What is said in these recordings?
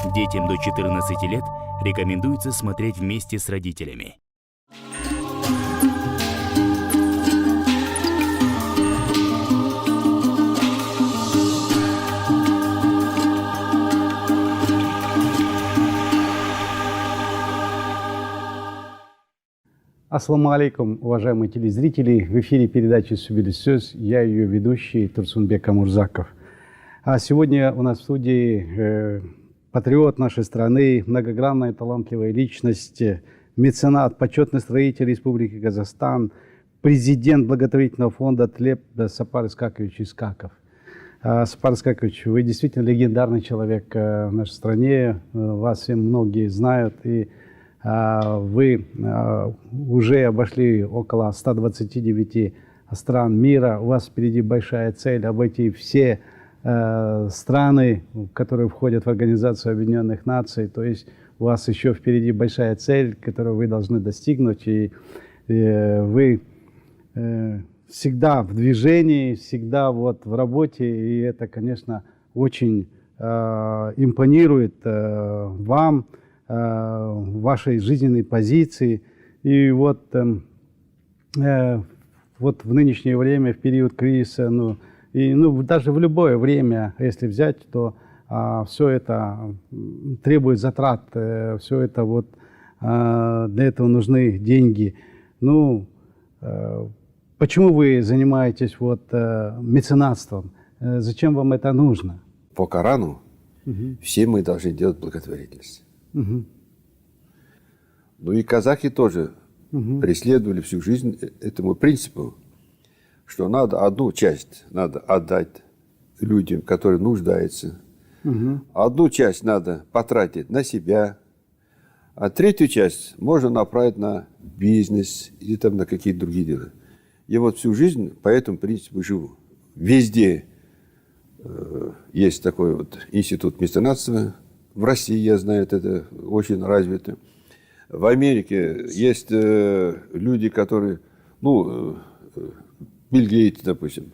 Детям до 14 лет рекомендуется смотреть вместе с родителями. Ассаламу алейкум, уважаемые телезрители. В эфире передачи «Сөз». Я ее ведущий Турсунбек Амурзаков. А сегодня у нас в студии патриот нашей страны, многогранная талантливая личность, меценат, почетный строитель Республики Казахстан, президент благотворительного фонда «Тлеб» Сапар Искакович Искаков. Сапар Искакович, вы действительно легендарный человек в нашей стране. Вас все многие знают, и вы уже обошли около 129 стран мира. У вас впереди большая цель обойти все страны, которые входят в Организацию Объединенных Наций. То есть у вас еще впереди большая цель, которую вы должны достигнуть. И вы всегда в движении, всегда вот в работе. И это, конечно, очень импонирует вам, вашей жизненной позиции. И вот в нынешнее время, в период кризиса, даже в любое время, если взять, то все это требует затрат, все это для этого нужны деньги. Почему вы занимаетесь меценатством? Зачем вам это нужно? По Корану все мы должны делать благотворительность. Ну и казахи тоже преследовали всю жизнь этому принципу, что надо одну часть отдать людям, которые нуждаются, одну часть надо потратить на себя, а третью часть можно направить на бизнес или там на какие-то другие дела. Я вот всю жизнь по этому принципу живу. Везде есть такой вот институт меценатства. В России, я знаю, это очень развито. В Америке есть люди, которые, Билл Гейтс, допустим,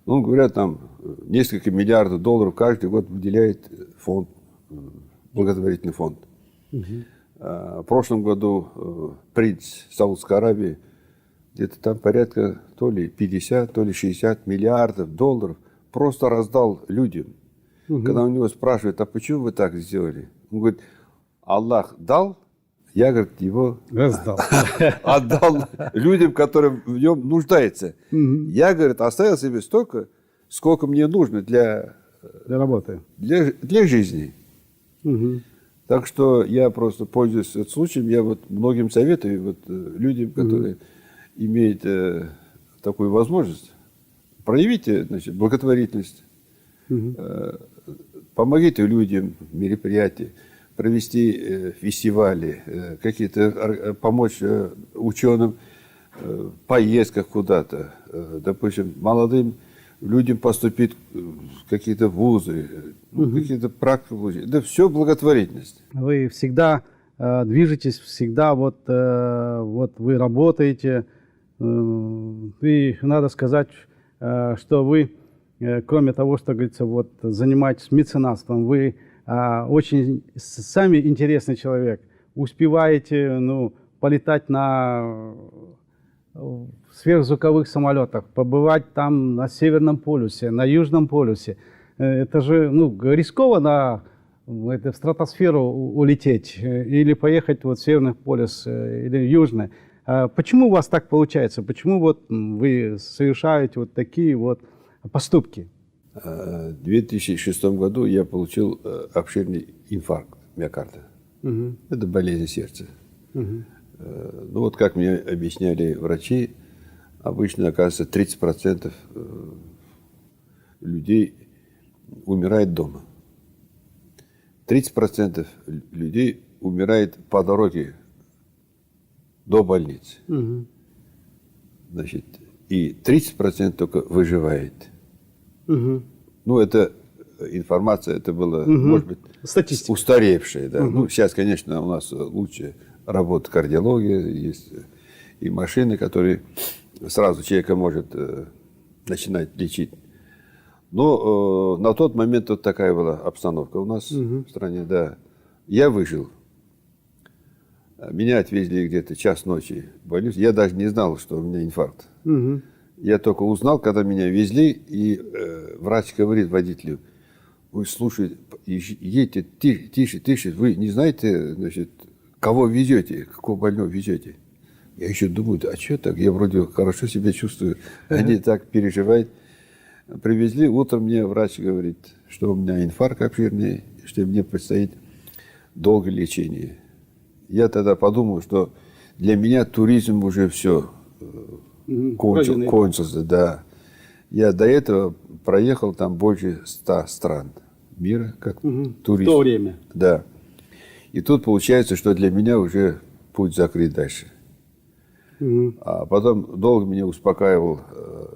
говорят, там несколько миллиардов долларов каждый год выделяет фонд, благотворительный фонд. В прошлом году принц Саудовской Аравии где-то там порядка то ли 50, то ли 60 миллиардов долларов просто раздал людям. Когда у него спрашивают, а почему вы так сделали? Он говорит, Аллах дал, я, говорит, его отдал людям, которые в нем нуждаются. Я, говорит, оставил себе столько, сколько мне нужно для работы, для жизни. Так что я просто пользуюсь этим случаем, я многим советую людям, которые имеют такую возможность, проявите, благотворительность. Помогите людям мероприятия, провести фестивали, помочь ученым в поездках куда-то, допустим, молодым людям поступить в какие-то вузы, какие-то практики. Да все благотворительность. Вы всегда движетесь, всегда вы работаете. И надо сказать, что вы, кроме того, что, говорится, занимаетесь меценатством, вы очень сами интересный человек. Успеваете полетать на сверхзвуковых самолетах, побывать там на Северном полюсе, на Южном полюсе. Это же рискованно в стратосферу улететь или поехать в Северный полюс или Южный. Почему у вас так получается? Почему вы совершаете такие поступки? В 2006 году я получил обширный инфаркт миокарда. Это болезнь сердца. Как мне объясняли врачи, обычно, оказывается, 30% людей умирает дома. 30% людей умирает по дороге до больницы. И 30% только выживает. Это информация, это была, может быть, статистика устаревшая. Да? Сейчас, конечно, у нас лучше работает кардиология, есть и машины, которые сразу человека может начинать лечить. Но на тот момент вот такая была обстановка у нас в стране, да. Я выжил. Меня отвезли где-то час ночи в больницу. Я даже не знал, что у меня инфаркт. Я только узнал, когда меня везли, и врач говорит водителю: вы слушайте, едьте тише, тише, вы не знаете, значит, кого везете, какого больного везете. Я еще думаю, а что так? Я вроде хорошо себя чувствую. Они так переживают. Привезли, утром мне врач говорит, что у меня инфаркт обширный, что мне предстоит долгое лечение. Я тогда подумал, что для меня туризм уже все кончился. Да. Я до этого проехал там больше 100 стран мира, как турист. В то время. Да. И тут получается, что для меня уже путь закрыт дальше. А потом долго меня успокаивал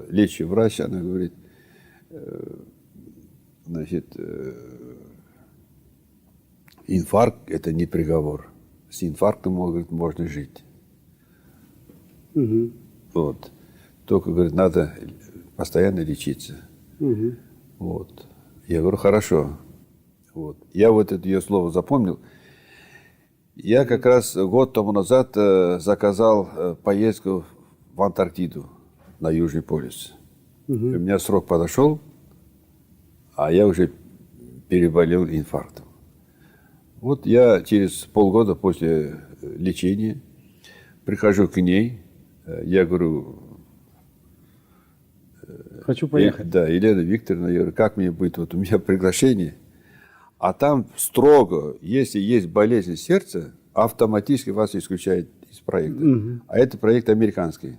лечащий врач. Она говорит, значит, инфаркт – это не приговор. С инфарктом, говорит, можно жить. Вот. Только, говорит, надо постоянно лечиться. Вот. Я говорю, хорошо. Вот. Я вот это ее слово запомнил. Я как раз год тому назад заказал поездку в Антарктиду, на Южный полюс. У меня срок подошел, а я уже переболел инфарктом. Вот я через полгода после лечения прихожу к ней, я говорю... Хочу поехать. Да, Елена Викторовна, я говорю, как мне будет, вот у меня приглашение, а там строго, если есть болезнь сердца, автоматически вас исключают из проекта. А это проект американский.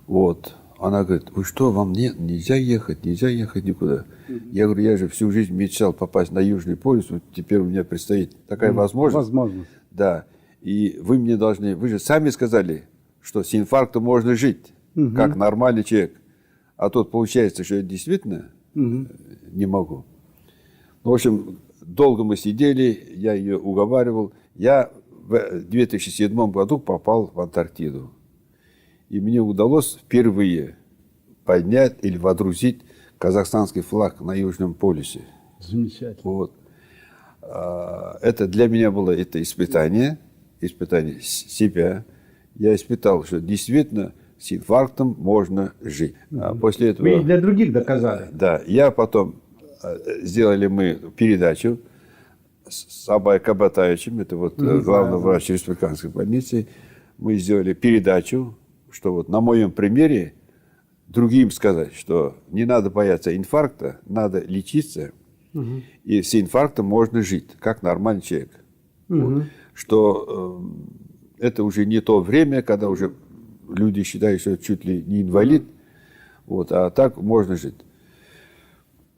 Вот. Она говорит, вы что, вам нельзя ехать никуда. Я говорю, я же всю жизнь мечтал попасть на Южный полюс, вот теперь у меня предстоит такая возможность. Да. И вы мне должны, вы же сами сказали, что с инфарктом можно жить, как нормальный человек. А тут получается, что я действительно не могу. В общем, долго мы сидели, я ее уговаривал. Я в 2007 году попал в Антарктиду. И мне удалось впервые поднять или водрузить казахстанский флаг на Южном полюсе. Замечательно. Вот. Это для меня было это испытание себя. Я испытал, что действительно с инфарктом можно жить. А после этого... Вы и для других доказали. Да. Я потом... Сделали мы передачу с Абай Кабатаевичем, это вот главный врач республиканской больницы. Мы сделали передачу, что вот на моем примере другим сказать, что не надо бояться инфаркта, надо лечиться, и с инфарктом можно жить, как нормальный человек. Вот. Что это уже не то время, когда уже люди считают, что чуть ли не инвалид, вот, а так можно жить.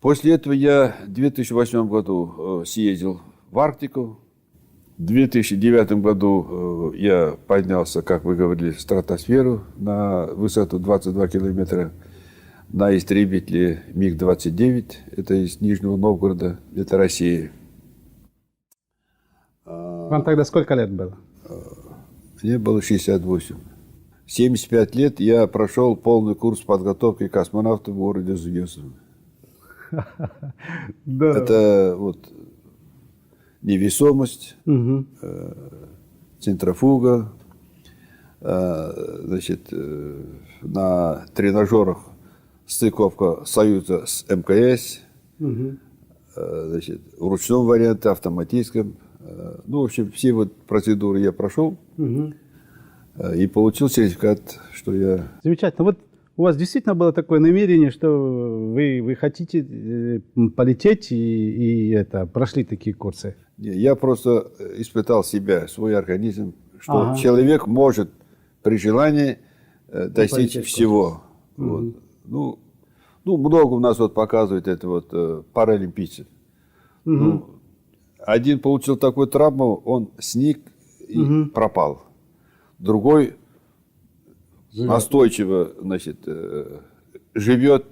После этого я в 2008 году съездил в Арктику. В 2009 году я поднялся, как вы говорили, в стратосферу на высоту 22 километра на истребителе МиГ-29. Это из Нижнего Новгорода, это Россия. Вам тогда сколько лет было? Мне было 68. В 75 лет я прошел полный курс подготовки космонавта в городе Зугесово. Да. Это вот невесомость, центрофуга, значит, на тренажерах стыковка Союза с МКС, значит, в ручном варианте, автоматическом. Ну, в общем, все вот процедуры я прошел и получил сертификат, что я... Замечательно. Вот у вас действительно было такое намерение, что вы хотите полететь и прошли такие курсы? Я просто испытал себя, свой организм, что человек может при желании достичь всего. Вот. Ну, много у нас вот показывает это вот паралимпийцев. Ну, один получил такую травму, он сник и пропал. Другой настойчиво, значит, живет,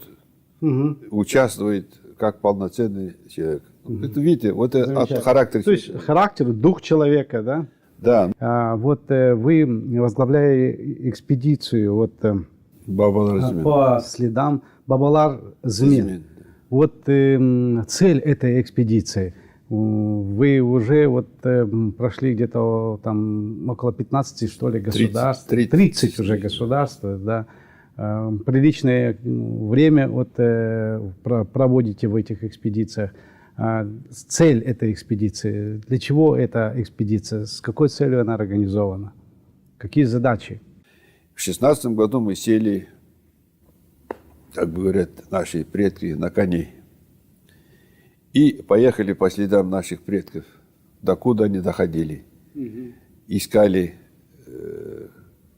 участвует как полноценный человек. Это, видите, вот это от характера. То есть характер, дух человека, да? Да. Вот вы возглавляя экспедицию, вот Бабалар Змен. По следам Бабалар Змен. Змен, да. Вот цель этой экспедиции. Вы уже прошли где-то там около 15, что ли, государств. 30 уже государств, да. Приличное время проводите в этих экспедициях. Цель этой экспедиции, для чего эта экспедиция, с какой целью она организована, какие задачи? В 16 году мы сели, как говорят наши предки, на коней. И поехали по следам наших предков, докуда они доходили. Искали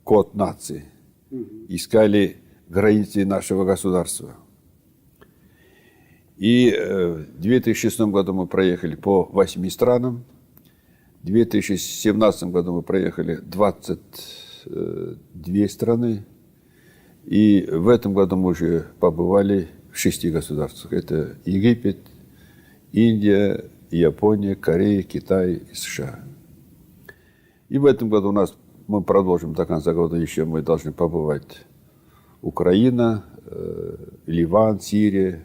код нации, искали границы нашего государства. И в 2006 году мы проехали по 8 странам, в 2017 году мы проехали 22 страны, и в этом году мы уже побывали в 6 государствах. Это Египет, Индия, Япония, Корея, Китай и США. И в этом году мы продолжим до конца года еще, мы должны побывать Украина, Ливан, Сирия,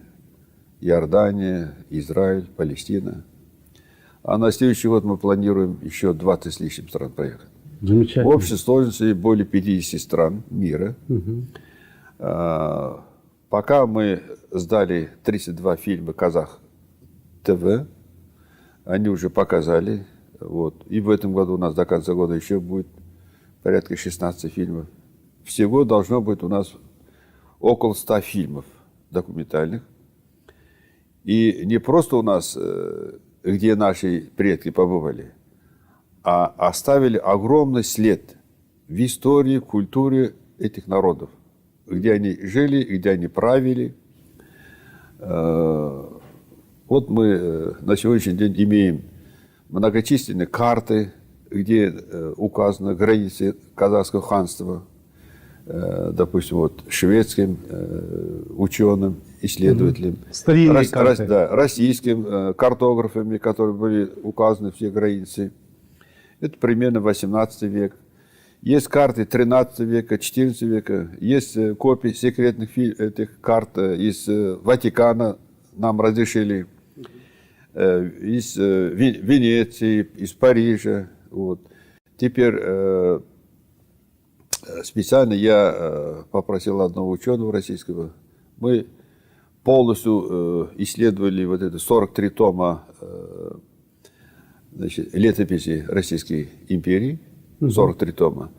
Иордания, Израиль, Палестина. А на следующий год мы планируем еще 20 с лишним стран проехать. Замечательно. В общей сложности более 50 стран мира. Пока мы сдали 32 фильма «Казах ТВ», они уже показали. И в этом году у нас до конца года еще будет порядка 16 фильмов. Всего должно быть у нас около 100 фильмов документальных. И не просто у нас, где наши предки побывали, а оставили огромный след в истории, в культуре этих народов, где они жили, где они правили. Вот мы на сегодняшний день имеем многочисленные карты, где указаны границы казахского ханства, допустим, шведским ученым, исследователям, российским картографами, которые были указаны все границы. Это примерно 18 век. Есть карты 13 века, 14 века. Есть копии секретных этих карт из Ватикана, нам разрешили, из Венеции, из Парижа. Теперь специально я попросил одного ученого российского. Мы полностью исследовали это 43 тома летописи Российской империи, 43 тома.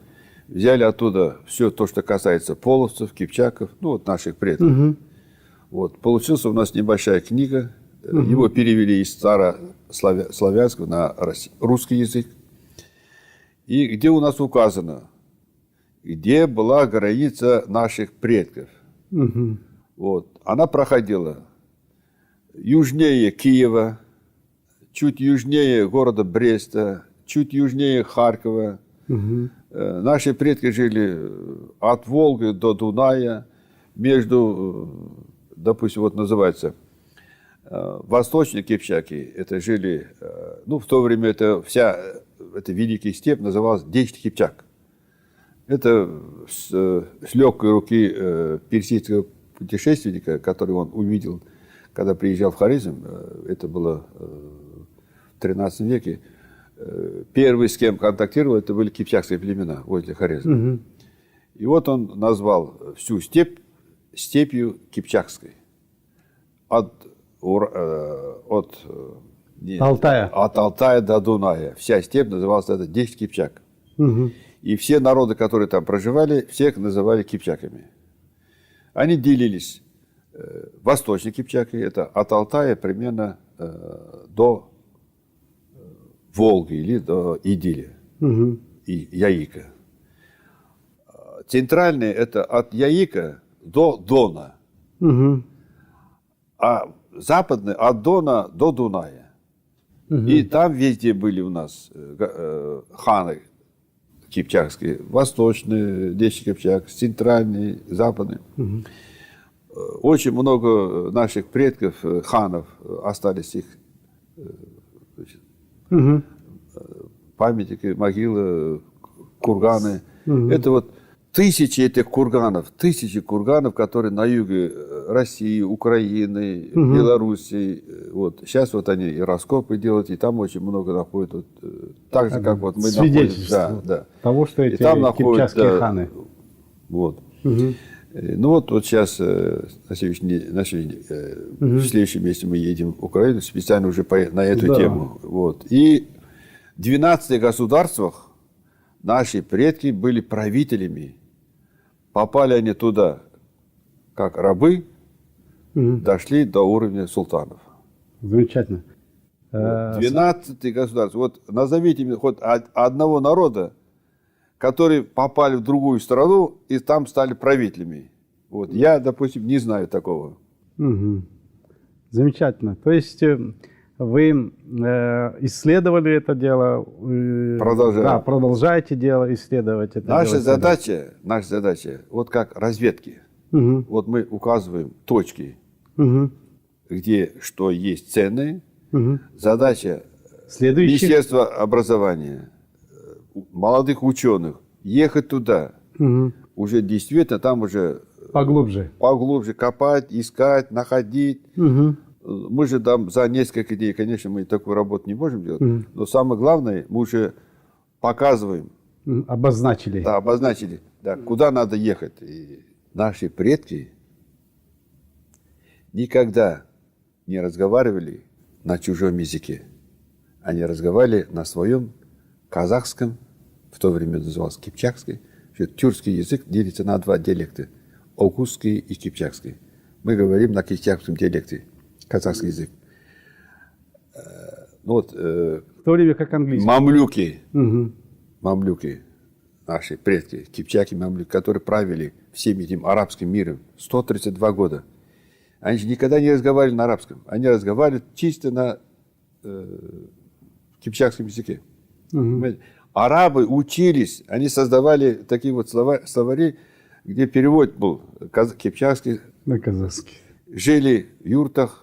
Взяли оттуда все то, что касается половцев, кипчаков, наших предков. Получилась у нас небольшая книга. Его перевели из старославянского на русский язык. И где у нас указано, где была граница наших предков. Она проходила южнее Киева, чуть южнее города Бреста, чуть южнее Харькова. Наши предки жили от Волги до Дуная, между, допустим, называется, восточные кипчаки, это жили, в то время эта великая степь называлась Дечный Кипчак. Это с легкой руки персидского путешественника, который он увидел, когда приезжал в Хорезм, это было в 13 веке, первый, с кем контактировал, это были кипчакские племена возле Хорезма. И он назвал всю степь степью кипчакской. От Алтая до Дуная. Вся степь называлась это Дечный Кипчак. И все народы, которые там проживали, всех называли кипчаками. Они делились. Восточные кипчаки, это от Алтая примерно до Волги или до Идиля и Яика. Центральные это от Яика до Дона. А западные от Дона до Дуная. И там везде были у нас ханы кипчакские, восточные, Дечный Кипчак, центральные, западные. Очень много наших предков, ханов, остались их памятники, могилы, курганы. Это тысячи этих курганов, которые на юге России, Украины, Белоруссии. Вот. Сейчас вот они и раскопы делают, и там очень много находят. Вот, так же, как вот мы находим. Да. Того, что эти кипчакские ханы. Вот. Ну вот сейчас, в следующем месяце мы едем в Украину, специально уже на эту тему. Вот. И в 12 государствах наши предки были правителями. Попали они туда как рабы, дошли до уровня султанов. Замечательно. 12 государств. Вот назовите мне хоть одного народа, которые попали в другую страну и там стали правителями. Вот. Я, допустим, не знаю такого. Замечательно. То есть вы исследовали это дело, продолжаете исследовать это наша дело. Наша задача, вот как разведки. Вот мы указываем точки, где что есть ценное. Задача Министерства образования, молодых ученых, ехать туда. Уже действительно там уже поглубже копать, искать, находить. Мы же там за несколько дней, конечно, мы такую работу не можем делать, но самое главное, мы уже показываем. Обозначили. Да, обозначили, да, куда надо ехать. И наши предки никогда не разговаривали на чужом языке. Они разговаривали на своем казахском, в то время назывался кипчакский. Тюркский язык делится на два диалекта. Огузский и кипчакский. Мы говорим на кипчакском диалекте. Казахский язык. Вот, в то время как английский. Мамлюки, наши предки, кипчаки, мамлюки, которые правили всем этим арабским миром 132 года. Они же никогда не разговаривали на арабском. Они разговаривали чисто на кипчакском языке. Арабы учились, они создавали такие вот словари, где перевод был кипчакский. На казахский. Жили в юртах,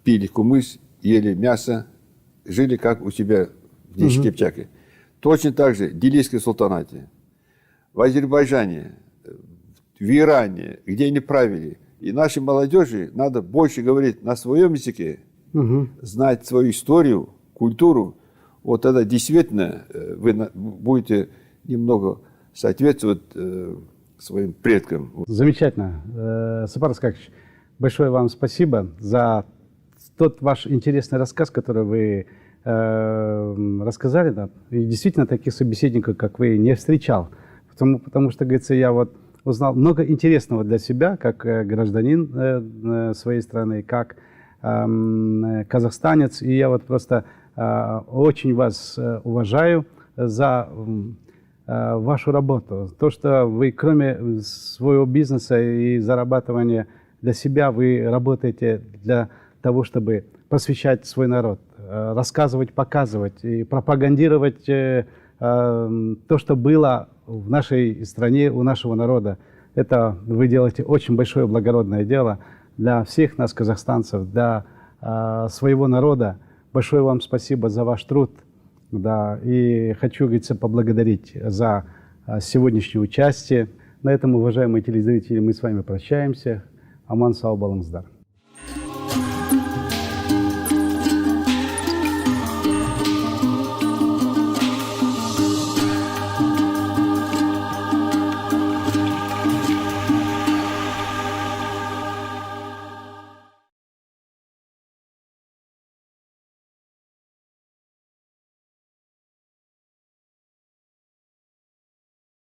пили кумыс, ели мясо, жили как у себя в Кипчаке. Точно так же в Делийском султанате, в Азербайджане, в Иране, где они правили. И нашей молодежи надо больше говорить на своем языке, знать свою историю, культуру. Вот тогда действительно вы будете немного соответствовать своим предкам. Замечательно. Сапар Исхакович, большое вам спасибо за тот ваш интересный рассказ, который вы рассказали нам. И действительно таких собеседников, как вы, не встречал. Потому что, говорится, я вот узнал много интересного для себя, как гражданин своей страны, как казахстанец. И я вот просто очень вас уважаю за вашу работу. То, что вы, кроме своего бизнеса и зарабатывания для себя, вы работаете для того, чтобы просвещать свой народ, рассказывать, показывать и пропагандировать то, что было в нашей стране, у нашего народа. Это вы делаете очень большое благородное дело для всех нас, казахстанцев, для своего народа. Большое вам спасибо за ваш труд. Да, и хочу, говорится, поблагодарить за сегодняшнее участие. На этом, уважаемые телезрители, мы с вами прощаемся. Аман сау болыңыздар.